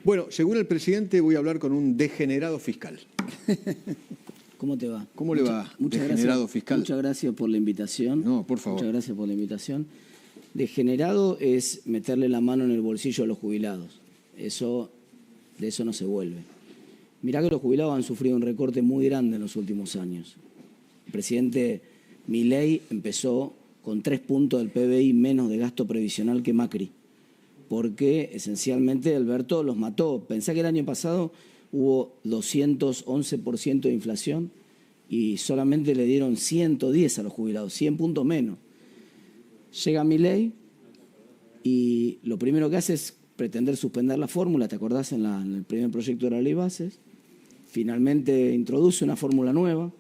Bueno, según el presidente voy a hablar con un degenerado fiscal. ¿Cómo te va? ¿Cómo le va, muchas degenerado gracias, fiscal? Muchas gracias por la invitación. No, por favor. Muchas gracias por la invitación. Degenerado es meterle la mano en el bolsillo a los jubilados. De eso no se vuelve. Mirá que los jubilados han sufrido un recorte muy grande en los últimos años. El presidente Milei empezó con 3 puntos del PBI menos de gasto previsional que Macri, porque esencialmente Alberto los mató. Pensá que el año pasado hubo 211% de inflación y solamente le dieron 110 a los jubilados, 100 puntos menos. Llega Milei y lo primero que hace es pretender suspender la fórmula, ¿te acordás? En el primer proyecto de la ley bases. Finalmente introduce una fórmula nueva.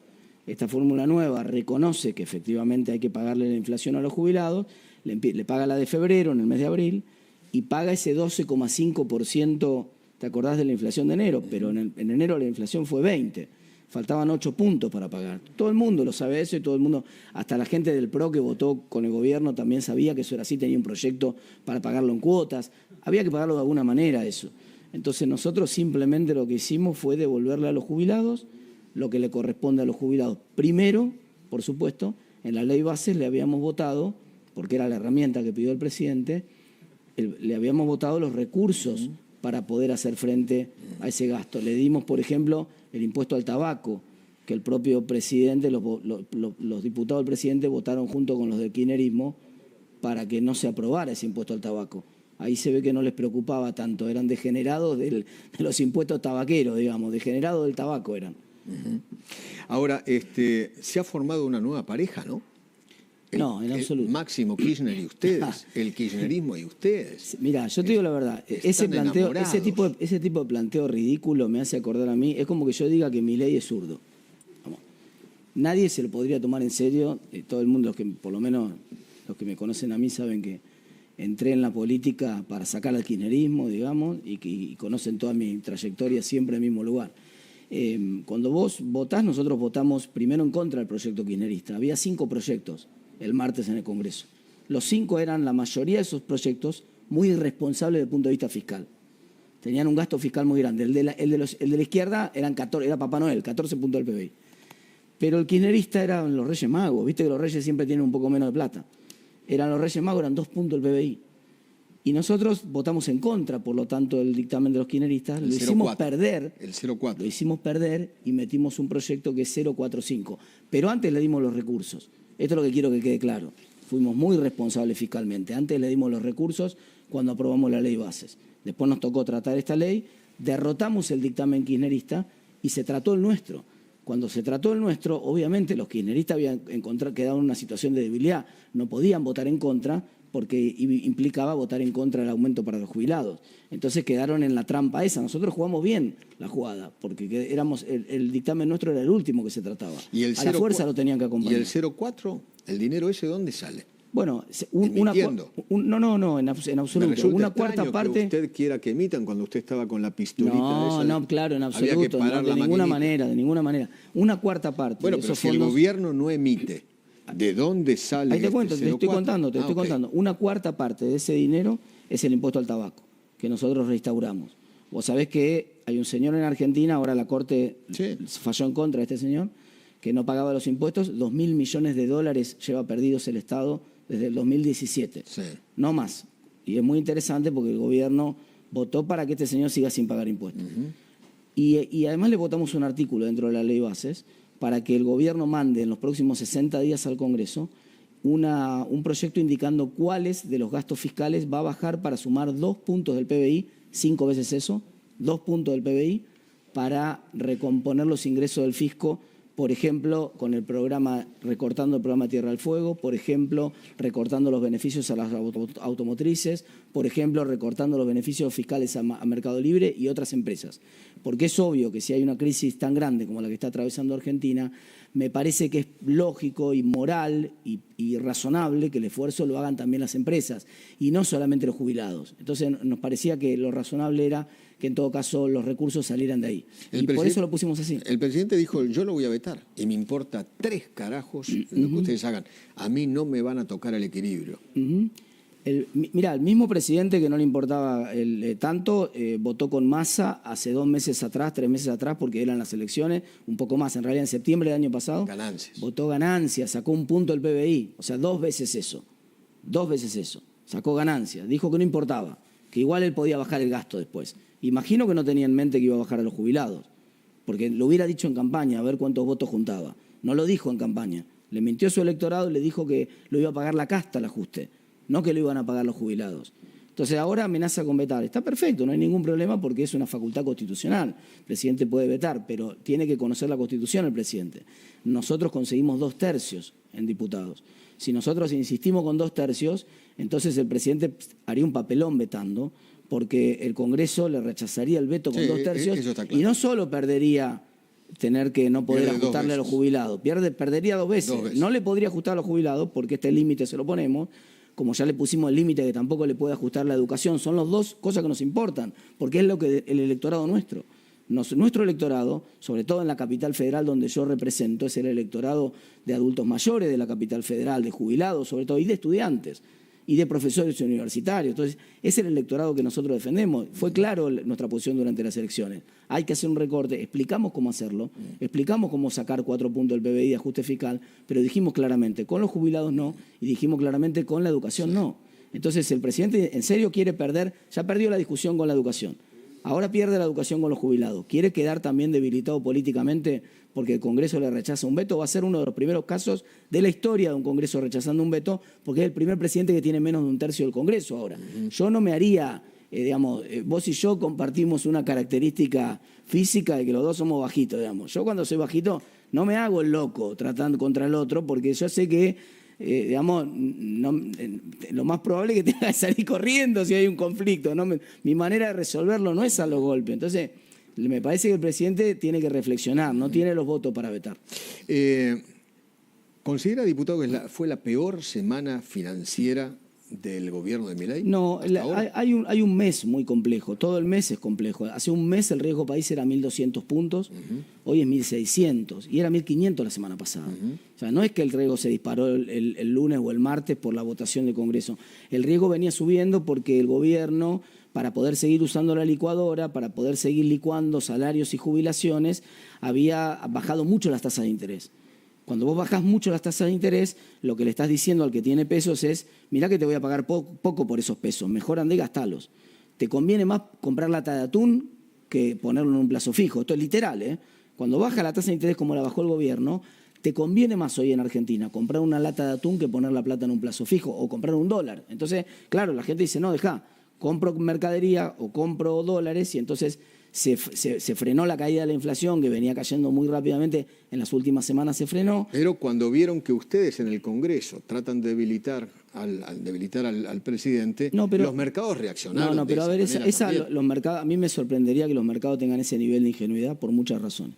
Esta fórmula nueva reconoce que efectivamente hay que pagarle la inflación a los jubilados, le paga la de febrero en el mes de abril y paga ese 12,5%, ¿te acordás de la inflación de enero? Pero en enero la inflación fue 20%, faltaban 8 puntos para pagar. Todo el mundo lo sabe eso y todo el mundo, hasta la gente del PRO que votó con el gobierno también sabía que eso era así, tenía un proyecto para pagarlo en cuotas, había que pagarlo de alguna manera eso. Entonces nosotros simplemente lo que hicimos fue devolverle a los jubilados lo que le corresponde a los jubilados. Primero, por supuesto, en la ley bases le habíamos votado, porque era la herramienta que pidió el presidente, le habíamos votado los recursos para poder hacer frente a ese gasto. Le dimos, por ejemplo, el impuesto al tabaco, que el propio presidente, los diputados del presidente votaron junto con los del kirchnerismo para que no se aprobara ese impuesto al tabaco. Ahí se ve que no les preocupaba tanto, eran degenerados de los impuestos tabaqueros, digamos, degenerados del tabaco eran. Ahora, se ha formado una nueva pareja, ¿no? No, en absoluto. Máximo Kirchner y ustedes, el kirchnerismo y ustedes. Mira, yo te digo la verdad, ese tipo de planteo ridículo me hace acordar a mí, es como que yo diga que Milei es zurdo. Vamos. Nadie se lo podría tomar en serio, todo el mundo, por lo menos los que me conocen a mí saben que entré en la política para sacar al kirchnerismo, digamos, y conocen toda mi trayectoria siempre en el mismo lugar. Cuando vos votás, nosotros votamos primero en contra del proyecto kirchnerista. Había 5 proyectos el martes en el Congreso. Los 5 eran, la mayoría de esos proyectos, muy irresponsables desde el punto de vista fiscal. Tenían un gasto fiscal muy grande. El de la izquierda era Papá Noel, 14 puntos del PBI. Pero el kirchnerista eran los Reyes Magos. Viste que los Reyes siempre tienen un poco menos de plata. Eran los Reyes Magos, eran 2 puntos del PBI. Y nosotros votamos en contra, por lo tanto, del dictamen de los kirchneristas. Lo hicimos perder. El 0,4. Lo hicimos perder y metimos un proyecto que es 0,45. Pero antes le dimos los recursos. Esto es lo que quiero que quede claro. Fuimos muy responsables fiscalmente. Antes le dimos los recursos cuando aprobamos la ley bases. Después nos tocó tratar esta ley, derrotamos el dictamen kirchnerista y se trató el nuestro. Cuando se trató el nuestro, obviamente los kirchneristas habían quedado en una situación de debilidad. No podían votar en contra porque implicaba votar en contra del aumento para los jubilados. Entonces quedaron en la trampa esa. Nosotros jugamos bien la jugada, porque el dictamen nuestro era el último que se trataba. ¿Y el a la fuerza lo tenían que acompañar. ¿Y el 0,4? ¿El dinero ese dónde sale? Bueno, no, en absoluto. Una cuarta parte. Que usted quiera que emitan cuando usted estaba con la pistolita. No, claro, en absoluto. De ninguna manera. Una cuarta parte. Bueno, pero si el gobierno no emite, ¿de dónde sale? Ahí te cuento, te estoy contando. Una cuarta parte de ese dinero es el impuesto al tabaco, que nosotros reinstauramos. Vos sabés que hay un señor en Argentina, ahora la Corte falló en contra de este señor, que no pagaba los impuestos, 2.000 millones de dólares lleva perdidos el Estado desde el 2017. Sí. No más. Y es muy interesante porque el gobierno votó para que este señor siga sin pagar impuestos. Y además le votamos un artículo dentro de la ley bases para que el gobierno mande en los próximos 60 días al Congreso un proyecto indicando cuáles de los gastos fiscales va a bajar para sumar 2 puntos del PBI, 5 veces eso, 2 puntos del PBI, para recomponer los ingresos del fisco, por ejemplo, con el programa, recortando el programa Tierra del Fuego, por ejemplo, recortando los beneficios a las automotrices, por ejemplo, recortando los beneficios fiscales a Mercado Libre y otras empresas. Porque es obvio que si hay una crisis tan grande como la que está atravesando Argentina, me parece que es lógico y moral y razonable que el esfuerzo lo hagan también las empresas y no solamente los jubilados. Entonces nos parecía que lo razonable era que en todo caso los recursos salieran de ahí. Y por eso lo pusimos así. El presidente dijo, yo lo voy a vetar y me importa 3 carajos lo que ustedes hagan. A mí no me van a tocar el equilibrio. Mirá, el mismo presidente que no le importaba tanto, votó con Massa hace 2 meses atrás, 3 meses atrás, porque eran las elecciones, un poco más, en realidad en septiembre del año pasado. Ganancias. Votó ganancias, sacó 1 punto del PBI, o sea, 2 veces eso. 2 veces eso. Sacó ganancias, dijo que no importaba, que igual él podía bajar el gasto después. Imagino que no tenía en mente que iba a bajar a los jubilados, porque lo hubiera dicho en campaña, a ver cuántos votos juntaba. No lo dijo en campaña. Le mintió a su electorado y le dijo que lo iba a pagar la casta el ajuste, no que lo iban a pagar los jubilados. Entonces ahora amenaza con vetar. Está perfecto, no hay ningún problema porque es una facultad constitucional. El presidente puede vetar, pero tiene que conocer la Constitución el presidente. Nosotros conseguimos 2/3 en diputados. Si nosotros insistimos con 2/3, entonces el presidente haría un papelón vetando, porque el Congreso le rechazaría el veto con 2/3 eso está claro. y no solo perdería tener que no poder Pierde ajustarle a los jubilados, perdería 2 veces. 2 veces. No le podría ajustar a los jubilados porque este límite se lo ponemos, como ya le pusimos el límite que tampoco le puede ajustar la educación. Son las 2 cosas que nos importan, porque es lo que el electorado nuestro. Nuestro electorado, sobre todo en la capital federal donde yo represento, es el electorado de adultos mayores de la capital federal, de jubilados sobre todo, y de estudiantes, y de profesores universitarios. Entonces, es el electorado que nosotros defendemos. Fue claro nuestra posición durante las elecciones. Hay que hacer un recorte, explicamos cómo hacerlo, explicamos cómo sacar 4 puntos del PBI de ajuste fiscal, pero dijimos claramente, con los jubilados no, y dijimos claramente, con la educación no. Entonces, el presidente en serio quiere perder, ya perdió la discusión con la educación. Ahora pierde la educación con los jubilados. Quiere quedar también debilitado políticamente porque el Congreso le rechaza un veto. Va a ser uno de los primeros casos de la historia de un Congreso rechazando un veto, porque es el primer presidente que tiene menos de 1/3 del Congreso ahora. Yo no me haría, vos y yo compartimos una característica física de que los dos somos bajitos, digamos. Yo cuando soy bajito no me hago el loco tratando contra el otro, porque yo sé que lo más probable es que tenga que salir corriendo si hay un conflicto. Mi manera de resolverlo no es a los golpes. Entonces, me parece que el presidente tiene que reflexionar, no tiene los votos para vetar. ¿Considera, diputado, que fue la peor semana financiera del gobierno de Milei? No, hay un mes muy complejo, todo el mes es complejo. Hace un mes el riesgo país era 1.200 puntos, hoy es 1.600 y era 1.500 la semana pasada. O sea, no es que el riesgo se disparó el lunes o el martes por la votación del Congreso. El riesgo venía subiendo porque el gobierno, para poder seguir usando la licuadora, para poder seguir licuando salarios y jubilaciones, había bajado mucho las tasas de interés. Cuando vos bajás mucho las tasas de interés, lo que le estás diciendo al que tiene pesos es, mirá que te voy a pagar poco por esos pesos, mejor andá y gastalos. Te conviene más comprar lata de atún que ponerlo en un plazo fijo. Esto es literal, ¿eh? Cuando baja la tasa de interés como la bajó el gobierno, te conviene más hoy en Argentina comprar una lata de atún que poner la plata en un plazo fijo o comprar $1. Entonces, claro, la gente dice, no, dejá, compro mercadería o compro dólares y entonces se frenó la caída de la inflación, que venía cayendo muy rápidamente, en las últimas semanas se frenó. Pero cuando vieron que ustedes en el Congreso tratan de debilitar al presidente, los mercados reaccionaron. No, pero a ver, los mercados, a mí me sorprendería que los mercados tengan ese nivel de ingenuidad por muchas razones.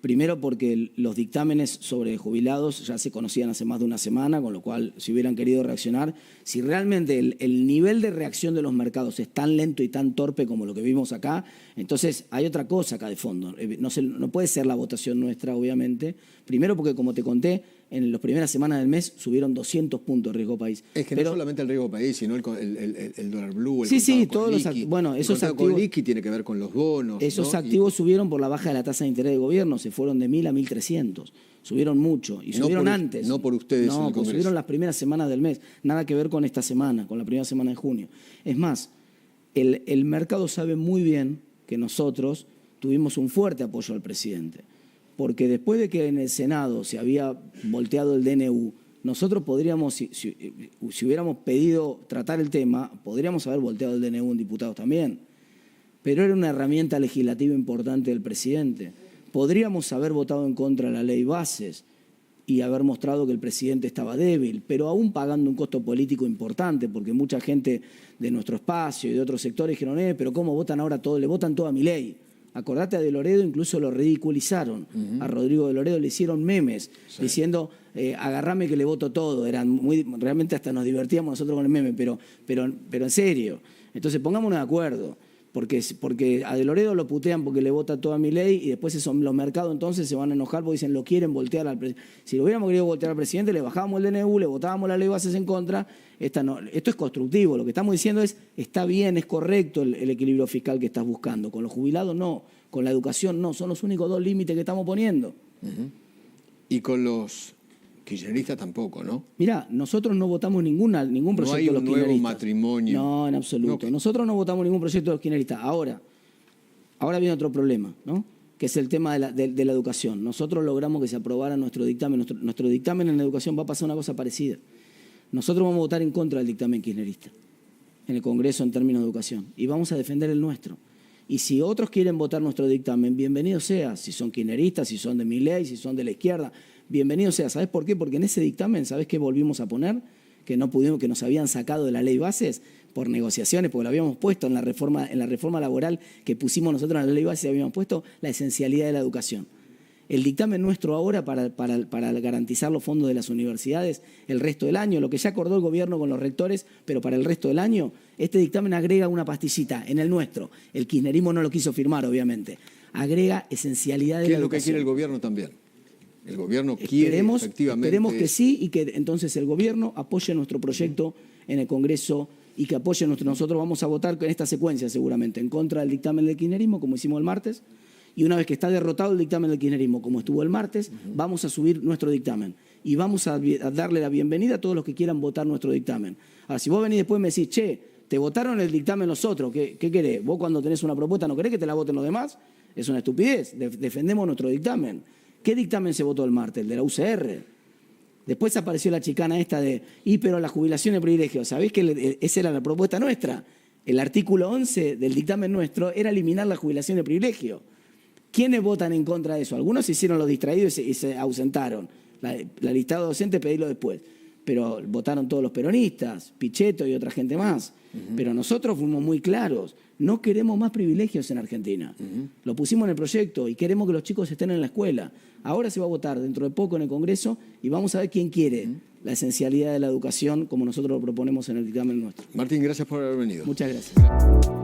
Primero porque los dictámenes sobre jubilados ya se conocían hace más de una semana, con lo cual si hubieran querido reaccionar, si realmente el nivel de reacción de los mercados es tan lento y tan torpe como lo que vimos acá, entonces hay otra cosa acá de fondo. No puede ser la votación nuestra, obviamente. Primero porque, como te conté, en las primeras semanas del mes subieron 200 puntos el riesgo país. Es que no solamente el riesgo país, sino el dólar blue, el sí, todos los esos activos con liqui tiene que ver con los bonos. Esos activos subieron por la baja de la tasa de interés del gobierno, se fueron de 1.000 a 1.300. Subieron mucho y subieron antes. No por ustedes. No, pues subieron las primeras semanas del mes. Nada que ver con esta semana, con la primera semana de junio. Es más, el mercado sabe muy bien que nosotros tuvimos un fuerte apoyo al presidente. Porque después de que en el Senado se había volteado el DNU, nosotros podríamos, si hubiéramos pedido tratar el tema, podríamos haber volteado el DNU en diputados también. Pero era una herramienta legislativa importante del presidente. Podríamos haber votado en contra de la ley bases y haber mostrado que el presidente estaba débil, pero aún pagando un costo político importante, porque mucha gente de nuestro espacio y de otros sectores dijeron, pero ¿cómo votan ahora todo? Le votan todo a Milei. Acordate a De Loredo, incluso lo ridiculizaron. A Rodrigo De Loredo le hicieron memes diciendo, agarrame que le voto todo. Realmente hasta nos divertíamos nosotros con el meme, pero en serio. Entonces pongámonos de acuerdo. Porque a De Loredo lo putean porque le vota toda Milei y después los mercados entonces se van a enojar porque dicen lo quieren voltear al presidente. Si lo hubiéramos querido voltear al presidente, le bajábamos el DNU, le votábamos la ley de bases en contra. Esto es constructivo. Lo que estamos diciendo es, está bien, es correcto el equilibrio fiscal que estás buscando. Con los jubilados no, con la educación no. Son los únicos dos límites que estamos poniendo. Y con los kirchneristas tampoco, ¿no? Mirá, nosotros no votamos ningún proyecto de los kirchneristas. No hay un nuevo matrimonio. No, en absoluto. Nosotros no votamos ningún proyecto de los kirchneristas. Ahora viene otro problema, ¿no? Que es el tema de la educación. Nosotros logramos que se aprobara nuestro dictamen. Nuestro dictamen en la educación va a pasar una cosa parecida. Nosotros vamos a votar en contra del dictamen kirchnerista en el Congreso en términos de educación y vamos a defender el nuestro. Y si otros quieren votar nuestro dictamen, bienvenido sea. Si son kirchneristas, si son de Milei, si son de la izquierda, bienvenido sea. ¿Sabes por qué? Porque en ese dictamen, ¿sabes qué volvimos a poner? Que no pudimos, que nos habían sacado de la ley bases por negociaciones, porque lo habíamos puesto en la reforma laboral que pusimos nosotros en la ley bases, habíamos puesto la esencialidad de la educación. El dictamen nuestro ahora para garantizar los fondos de las universidades el resto del año, lo que ya acordó el gobierno con los rectores, pero para el resto del año, este dictamen agrega una pastillita en el nuestro. El kirchnerismo no lo quiso firmar, obviamente. Agrega esencialidad de la educación. ¿Qué es lo que quiere el gobierno también? El gobierno quiere efectivamente... Esperemos que sí y que entonces el gobierno apoye nuestro proyecto en el Congreso y que apoye nosotros vamos a votar en esta secuencia seguramente en contra del dictamen del kirchnerismo, como hicimos el martes. Y una vez que está derrotado el dictamen del kirchnerismo, como estuvo el martes, vamos a subir nuestro dictamen. Y vamos a darle la bienvenida a todos los que quieran votar nuestro dictamen. Ahora, si vos venís después y me decís, che, te votaron el dictamen los otros, ¿qué querés? ¿Vos cuando tenés una propuesta no querés que te la voten los demás? Es una estupidez. Defendemos nuestro dictamen. ¿Qué dictamen se votó el martes? El de la UCR. Después apareció la chicana esta de, pero la jubilación de privilegio. ¿Sabés que esa era la propuesta nuestra? El artículo 11 del dictamen nuestro era eliminar la jubilación de privilegio. ¿Quiénes votan en contra de eso? Algunos se hicieron los distraídos y se ausentaron. La lista de docentes pedílo después. Pero votaron todos los peronistas, Pichetto y otra gente más. Pero nosotros fuimos muy claros. No queremos más privilegios en Argentina. Lo pusimos en el proyecto y queremos que los chicos estén en la escuela. Ahora se va a votar dentro de poco en el Congreso y vamos a ver quién quiere la esencialidad de la educación como nosotros lo proponemos en el dictamen nuestro. Martín, gracias por haber venido. Muchas gracias.